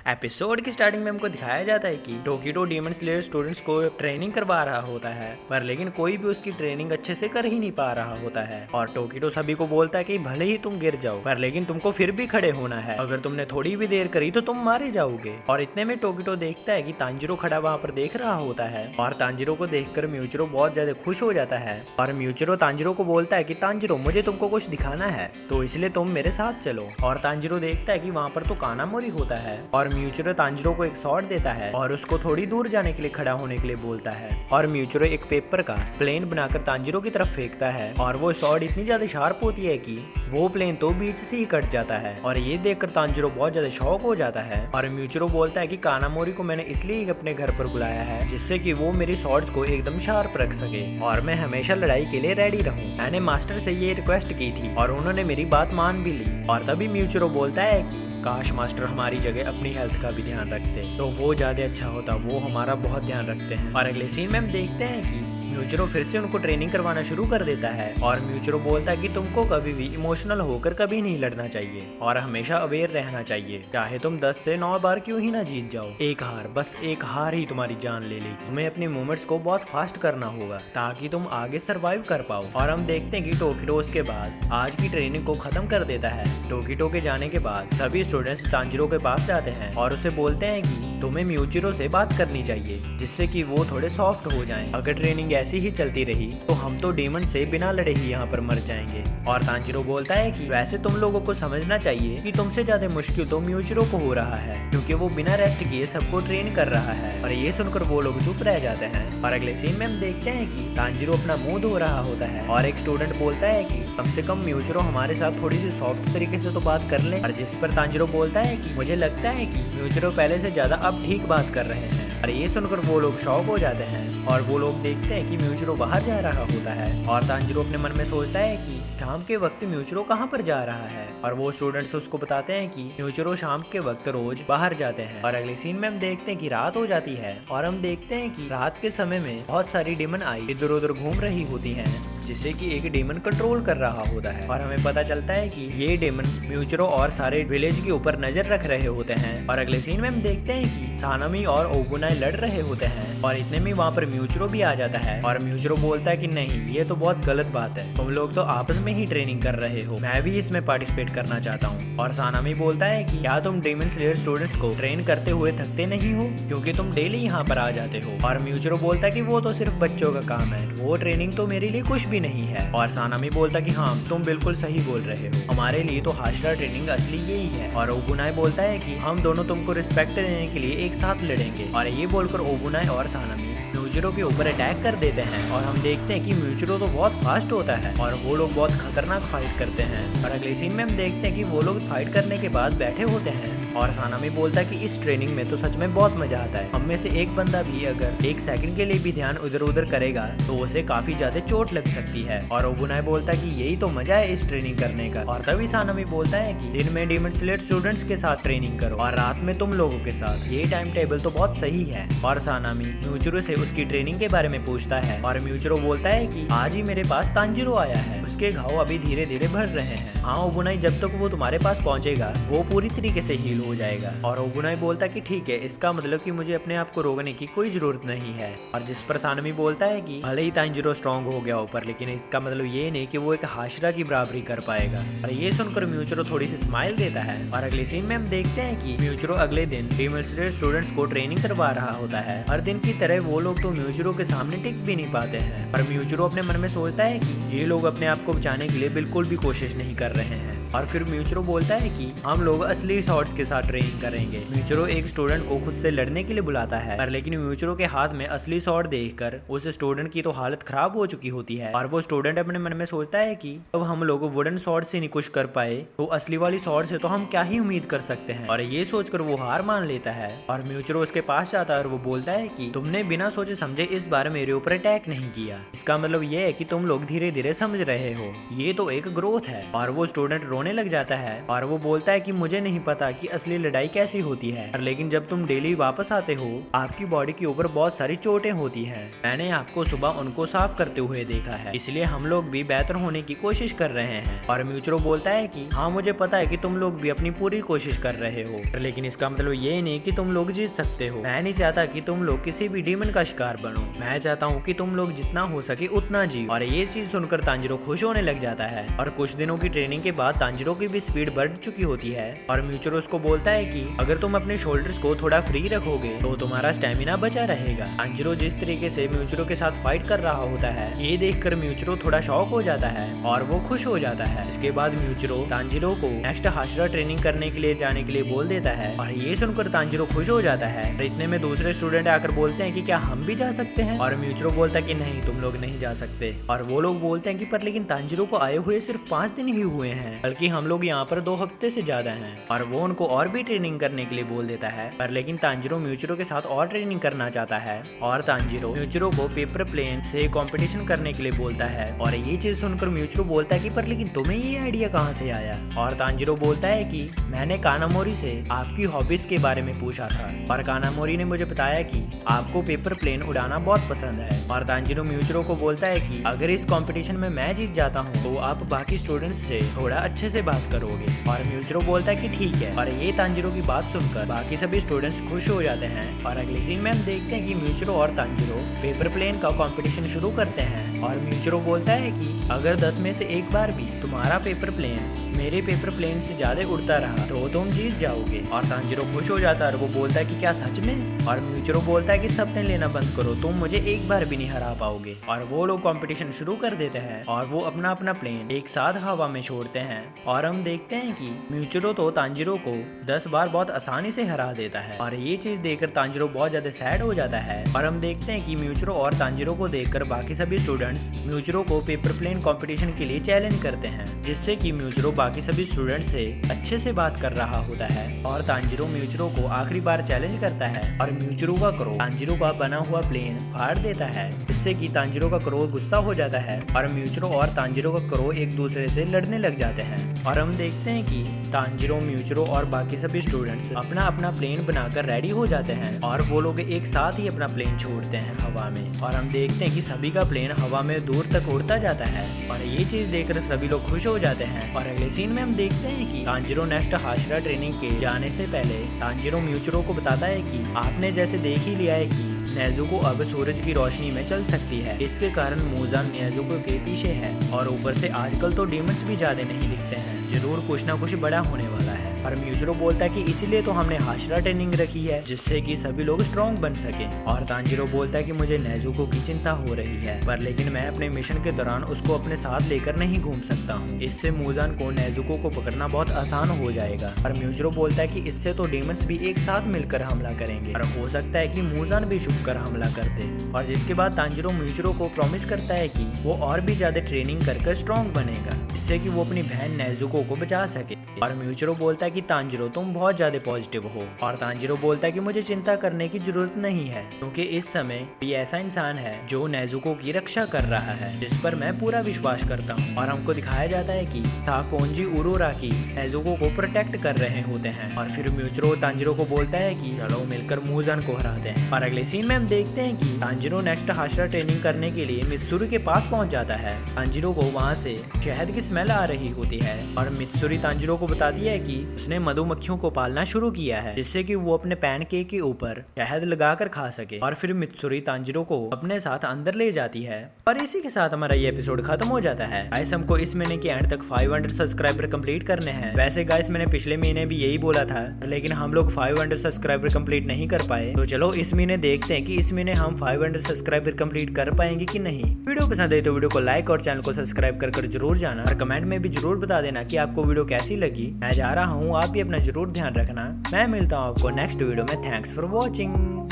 Episode की starting में हमको दिखाया जाता है कि टोकिटो डीमन स्लेयर स्टूडेंट्स को ट्रेनिंग करवा रहा होता है, पर लेकिन कोई भी उसकी ट्रेनिंग अच्छे से कर ही नहीं पा रहा होता है। और टोकिटो सभी को बोलता है कि भले ही तुम गिर जाओ, पर लेकिन तुमको फिर भी खड़े होना है। अगर तुमने थोड़ी भी देर करी तो तुम मारे जाओगे। और इतने में टोकिटो देखता है कि तांजिरो खड़ा वहाँ पर देख रहा होता है, और तांजिरो को देखकर म्यूचिरो बहुत ज्यादा खुश हो जाता है। और म्यूचिरो तांजिरो को बोलता है कि तांजिरो, मुझे तुमको कुछ दिखाना है, तो इसलिए तुम मेरे साथ चलो। और तांजिरो देखता है कि वहाँ पर तो कानामोरी होता है, और म्यूचिरो तांजिरो को एक शॉट देता है और उसको थोड़ी दूर जाने के लिए खड़ा होने के लिए बोलता है। और म्यूचिरो एक पेपर का प्लेन बनाकर तांजिरो की तरफ फेंकता है, और वो शॉट इतनी ज्यादा शार्प होती है कि वो प्लेन तो बीच से ही कट जाता है। और ये देखकर तांजिरो बहुत ज्यादा शॉक हो जाता है। और म्यूचिरो बोलता है कि कानामोरी को मैंने इसलिए अपने घर पर बुलाया है जिससे कि वो मेरी शॉट्स को एकदम शार्प रख सके और मैं हमेशा लड़ाई के लिए रेडी रहूं। मैंने मास्टर से ये रिक्वेस्ट की थी और उन्होंने मेरी बात मान भी ली। और तभी म्यूचिरो बोलता है कि काश मास्टर हमारी जगह अपनी हेल्थ का भी ध्यान रखते तो वो ज्यादा अच्छा होता, वो हमारा बहुत ध्यान रखते हैं। और अगले सीन में हम देखते हैं कि म्यूचिरो फिर से उनको ट्रेनिंग करवाना शुरू कर देता है। और म्यूचिरो बोलता है कि तुमको कभी भी इमोशनल होकर कभी नहीं लड़ना चाहिए और हमेशा अवेयर रहना चाहिए, चाहे तुम 10 से 9 बार क्यों ही ना जीत जाओ। एक हार, बस एक हार ही तुम्हारी जान ले लेगी। तुम्हें अपने मूवमेंट्स को बहुत फास्ट करना होगा ताकि तुम आगे सर्वाइव कर पाओ। और हम देखते हैं कि टोकिटो उसके बाद आज की ट्रेनिंग को खत्म कर देता है। टोकिटो के जाने के बाद सभी स्टूडेंट्स तांजिरो के पास जाते हैं और उसे बोलते हैं कि तुम्हें म्यूचिरो से बात करनी चाहिए जिससे कि वो थोड़े सॉफ्ट हो जाएं। अगर ट्रेनिंग ऐसी ही चलती रही तो हम तो डेमन से बिना लड़े ही यहाँ पर मर जाएंगे। और तांजिरो बोलता है कि वैसे तुम लोगों को समझना चाहिए कि तुमसे ज्यादा मुश्किल तो म्यूचिरो को हो रहा है क्योंकि वो बिना रेस्ट किए सबको ट्रेन कर रहा है। और ये सुनकर वो लोग चुप रह जाते हैं। और अगले सीन में हम देखते हैं कि तांजिरो अपना मुंह धो रहा होता है और एक स्टूडेंट बोलता है कि कम से कम म्यूचिरो हमारे साथ थोड़ी सी सॉफ्ट तरीके से तो बात कर ले। और जिस पर तांजिरो बोलता है कि मुझे लगता है कि म्यूचिरो पहले से ज्यादा अब ठीक बात कर रहे हैं। और ये सुनकर वो लोग शॉक हो जाते हैं और वो लोग देखते हैं कि म्यूचिरो बाहर जा रहा होता है। और तांजिरो अपने मन में सोचता है कि शाम के वक्त म्यूचिरो कहाँ पर जा रहा है। और वो स्टूडेंट्स उसको बताते हैं कि म्यूचिरो शाम के वक्त रोज बाहर जाते हैं। और अगले सीन में हम देखते हैं कि रात हो जाती है और हम देखते हैं कि रात के समय में बहुत सारी डेमन आई इधर उधर घूम रही होती हैं जिसे कि एक डेमन कंट्रोल कर रहा होता है। और हमें पता चलता है कि ये डेमन म्यूचिरो और सारे विलेज के ऊपर नजर रख रहे होते हैं। और अगले सीन में हम देखते हैं कि सानामी और ओबुनाई लड़ रहे होते हैं और इतने में वहाँ पर म्यूचिरो भी आ जाता है। और म्यूचिरो बोलता है कि नहीं, ये तो बहुत गलत बात है, तुम लोग तो आपस में ही ट्रेनिंग कर रहे हो, मैं भी इसमें पार्टिसिपेट करना चाहता हूँ। और सानामी बोलता है कि क्या तुम डेमन स्लेयर स्टूडेंट्स को ट्रेन करते हुए थकते नहीं हो क्योंकि तुम डेली यहाँ पर आ जाते हो। और म्यूचिरो बोलता है कि वो तो सिर्फ बच्चों का काम है, वो ट्रेनिंग तो मेरे लिए कुछ भी नहीं है। और सानामी बोलता कि हाँ, तुम बिल्कुल सही बोल रहे हो, हमारे लिए तो हाशिरा ट्रेनिंग असली यही है। और ओबुनाई बोलता है कि हम दोनों तुमको रिस्पेक्ट देने के लिए एक साथ लड़ेंगे। और ये बोलकर ओबुनाई और सानामी म्यूचिरो के ऊपर अटैक कर देते हैं। और हम देखते हैं कि म्यूचिरो तो बहुत फास्ट होता है और वो लोग बहुत खतरनाक फाइट करते हैं। और अगले सीन में हम देखते हैं कि वो लोग फाइट करने के बाद बैठे होते हैं और सानामी बोलता है कि इस ट्रेनिंग में तो सच में बहुत मजा आता है, हम में से एक बंदा भी अगर एक सेकंड के लिए भी ध्यान उधर उधर करेगा तो उसे काफी ज्यादा चोट लग सकती है। और ओबुनाई बोलता है कि यही तो मजा है इस ट्रेनिंग करने का। और तभी सानामी बोलता है कि दिन में डेमन स्लेयर स्टूडेंट्स के साथ ट्रेनिंग करो और रात में तुम लोगों के साथ, ये टाइम टेबल तो बहुत सही है। और सानामी म्यूचिरो से उसकी ट्रेनिंग के बारे में पूछता है और म्यूचिरो बोलता है कि आज ही मेरे पास तांजिरो आया है, उसके घाव अभी धीरे धीरे बढ़ रहे हैं। हाँ ओबुनाई, जब तक वो तुम्हारे पास पहुंचेगा वो पूरी तरीके से हील हो जाएगा। और ओबुनाई बोलता है कि ठीक है, इसका मतलब कि मुझे अपने आप को रोकने की कोई जरूरत नहीं है। और जिस पर सानामी बोलता है कि भले ही तांजिरो स्ट्रॉन्ग हो गया ऊपर, लेकिन इसका मतलब ये नहीं कि वो एक हाशिरा की बराबरी कर पाएगा। और ये सुनकर म्यूचिरो थोड़ी सी स्माइल देता है। और अगले सीन में हम देखते हैं कि म्यूचिरो अगले दिन डेमन स्लेयर स्टूडेंट्स को ट्रेनिंग करवा रहा होता है। हर दिन की तरह वो लोग तो म्यूचिरो के सामने टिक भी नहीं पाते हैं। और म्यूचिरो अपने मन में सोचता है कि ये लोग अपने आप को बचाने के लिए बिल्कुल भी कोशिश नहीं कर रहे हैं। और फिर म्यूचिरो बोलता है कि हम लोग असली शॉट्स के साथ ट्रेनिंग करेंगे। म्यूचिरो एक स्टूडेंट को खुद से लड़ने के लिए बुलाता है, पर लेकिन म्यूचिरो के हाथ में असली शॉट देखकर उस स्टूडेंट की तो हालत खराब हो चुकी होती है। और वो स्टूडेंट अपने मन में सोचता है कि अब हम लोग वुडन शॉट से नहीं कुछ कर पाए तो असली वाली शॉट से तो हम क्या ही उम्मीद कर सकते हैं। और ये सोचकर वो हार मान लेता है। और म्यूचिरो उसके पास जाता है और वो बोलता है कि तुमने बिना सोचे समझे इस बार मेरे ऊपर अटैक नहीं किया, इसका मतलब ये है कि तुम लोग धीरे धीरे समझ रहे हो, ये तो एक ग्रोथ है। और वो स्टूडेंट रोने लग जाता है और वो बोलता है कि मुझे नहीं पता कि असली लड़ाई कैसी होती है, लेकिन जब तुम डेली वापस आते हो आपकी बॉडी के ऊपर बहुत सारी चोटें होती है। मैंने आपको सुबह उनको साफ करते हुए देखा है, इसलिए हम लोग भी बेहतर होने की कोशिश कर रहे हैं। और म्यूचुरो बोलता है कि हाँ मुझे पता है कि तुम लोग भी अपनी पूरी कोशिश कर रहे हो, लेकिन इसका मतलब ये नहीं कि तुम लोग जीत सकते हो। मैं नहीं चाहता कि तुम लोग किसी भी डीमन का शिकार बनो, मैं चाहता हूँ कि तुम लोग जितना हो सके उतना जियो। और ये चीज सुनकर तांजिरो खुश होने लग जाता है। और कुछ दिनों की ट्रेनिंग के बाद तांजिरो की भी स्पीड बढ़ चुकी होती है और म्यूचुरो उसको बोलता है कि अगर तुम अपने शोल्डर्स को थोड़ा फ्री रखोगे तो तुम्हारा स्टेमिना बचा रहेगा। तांजिरो जिस तरीके से म्यूचुरो के साथ फाइट कर रहा होता है ये देखकर म्यूचुरो थोड़ा शॉक हो जाता है और वो खुश हो जाता है। इसके बाद म्यूचुरो तांजिरो को नेक्स्ट हाशिरा ट्रेनिंग करने के लिए जाने के लिए बोल देता है और ये सुनकर तांजिरो खुश हो जाता है। इतने में दूसरे स्टूडेंट आकर बोलते हैं कि क्या हम भी जा सकते हैं, और म्यूचुरो बोलता है कि नहीं तुम लोग नहीं जा सकते। और वो लोग बोलते हैं कि पर लेकिन तांजिरो को आए हुए सिर्फ 5 दिन ही हुए हैं, बल्कि हम लोग यहाँ पर 2 हफ्ते से ज्यादा हैं। और वो उनको और भी ट्रेनिंग करने के लिए बोल देता है, पर लेकिन तांजिरो म्यूचुरो के साथ और ट्रेनिंग करना चाहता है। और तांजिरो म्यूचुरो को पेपर प्लेन से कंपटीशन करने के लिए बोलता है। और ये चीज सुनकर म्यूचुरो बोलता है कि पर लेकिन तुम्हें ये आइडिया कहाँ से आया। और तांजिरो बोलता है कि मैंने कानामोरी से आपकी हॉबीज के बारे में पूछा था और कानामोरी ने मुझे बताया कि आपको पेपर प्लेन उड़ाना बहुत पसंद है। और तांजिरो म्यूचुरो को बोलता है कि अगर इस कंपटीशन में मैं जीत जाता हूँ तो आप बाकी स्टूडेंट्स से थोड़ा अच्छे से बात करोगे। और म्यूचुरो बोलता है कि ठीक है। और ये तांजिरो की बात सुनकर बाकी सभी स्टूडेंट्स खुश हो जाते हैं। और अगले सीन में हम देखते हैं कि म्यूचुरो और तांजिरो पेपर प्लेन का कंपटीशन शुरू करते हैं। और म्यूचुरो बोलता है कि अगर 10 में से एक बार भी तुम्हारा पेपर प्लेन मेरे पेपर प्लेन से ज्यादा उड़ता रहा तो तुम जीत जाओगे। और तांजिरो खुश हो जाता है और वो बोलता है कि क्या सच में। और म्यूचुरो बोलता है कि सपने लेना बंद करो, तुम मुझे एक बार भी नहीं हरा पाओगे। और वो लोग कंपटीशन शुरू कर देते हैं और वो अपना अपना प्लेन एक साथ हवा में छोड़ते हैं। और हम देखते हैं कि म्यूचुरो तो तांजिरो को 10 बार बहुत आसानी से हरा देता है। और ये चीज देखकर तांजिरो बहुत ज्यादा सैड हो जाता है। और हम देखते हैं कि म्यूचुरो और तांजिरो को देखकर बाकी सभी स्टूडेंट्स म्यूचुरो को पेपर प्लेन कंपटीशन के लिए चैलेंज करते हैं, जिससे कि म्यूचुरो बाकी सभी स्टूडेंट से अच्छे से बात कर रहा होता है। और तांजिरो म्यूचुरो को आखिरी बार चैलेंज करता है और म्यूचुरो का क्रो तांजिरो का बना हुआ प्लेन फाड़ देता है, जिससे कि तांजिरो का क्रो गुस्सा हो जाता है और म्यूचुरो और तांजिरो का क्रो एक दूसरे से लड़ने लग जाते हैं। और हम देखते हैं कि तांजिरो म्यूचुरो और बाकी सभी स्टूडेंट्स अपना अपना प्लेन बनाकर रेडी हो जाते हैं और वो लोग एक साथ ही अपना प्लेन छोड़ते हैं हवा में। और हम देखते हैं कि सभी का प्लेन हवा में दूर तक उड़ता जाता है और ये चीज देखकर सभी लोग खुश हो जाते हैं। और अगले सीन में हम देखते हैं कि तांजिरो नेक्स्ट हाशिरा ट्रेनिंग के जाने से पहले तांजिरो म्यूचुरो को बताता है कि आपने जैसे देख ही लिया है कि नेजुको अब सूरज की रोशनी में चल सकती है, इसके कारण मूजान नेजुको के पीछे है। और ऊपर से आजकल तो डीमंस भी ज्यादा नहीं दिखते हैं, जरूर कुछ ना कुछ बड़ा होने वाला है। और म्यूचुरो बोलता है कि इसीलिए तो हमने हाशिरा ट्रेनिंग रखी है, जिससे कि सभी लोग स्ट्रॉन्ग बन सके। और तांजिरो बोलता है कि मुझे नेजुको की चिंता हो रही है, पर लेकिन मैं अपने मिशन के दौरान उसको अपने साथ लेकर नहीं घूम सकता हूँ, इससे मूजान को नेजुको को पकड़ना बहुत आसान हो जाएगा। और म्यूचुरो बोलता है कि इससे तो डीमंस भी एक साथ मिलकर हमला करेंगे और हो सकता है कि मूजान भी छुप कर हमला कर दे। और जिसके बाद तांजिरो म्यूचुरो को प्रॉमिस करता है कि वो और भी ज्यादा ट्रेनिंग कर स्ट्रॉन्ग बनेगा, जिससे कि वो अपनी बहन नेजुको को बचा सके। और म्यूचुरो बोलता है कि तांजिरो तुम बहुत ज्यादा पॉजिटिव हो। और तांजिरो बोलता है कि मुझे चिंता करने की जरूरत नहीं है, क्योंकि इस समय भी ऐसा इंसान है जो नेजुको की रक्षा कर रहा है, जिस पर मैं पूरा विश्वास करता हूँ। और हमको दिखाया जाता है कि ताकोंजी उरोराकी नेजुको को प्रोटेक्ट कर रहे होते हैं। और फिर म्यूचुरो तांजिरो को बोलता है कि चलो मिलकर मूजान को हराते हैं। और अगले सीन में हम देखते हैं कि तांजिरो नेक्स्ट हाशिरा ट्रेनिंग करने के लिए मित्सुरी के पास पहुंच जाता है। तांजिरो को वहाँ से शहद की स्मेल आ रही होती है और मित्सुरी तांजिरो को बताती है कि उसने मधुमक्खियों को पालना शुरू किया है, जिससे कि वो अपने पैनकेक के ऊपर शहद लगाकर खा सके। और फिर मित्सुरी तांजिरो को अपने साथ अंदर ले जाती है। और इसी के साथ हमारा ये एपिसोड खत्म हो जाता है। गाइस हमको इस महीने के एंड तक 500 सब्सक्राइबर कंप्लीट करने हैं। वैसे गाइस मैंने पिछले महीने भी यही बोला था, लेकिन हम लोग 500 सब्सक्राइबर कंप्लीट नहीं कर पाए। तो चलो इस महीने देखते हैं कि इस महीने हम 500 सब्सक्राइबर कंप्लीट कर पाएंगे कि नहीं। वीडियो पसंद है तो वीडियो को लाइक और चैनल को सब्सक्राइब कर जरूर जाना और कमेंट में भी जरूर बता देना कि आपको वीडियो कैसी लगी। मैं जा रहा हूँ, आप भी अपना जरूर ध्यान रखना। मैं मिलता हूँ आपको नेक्स्ट वीडियो में। Thanks for watching.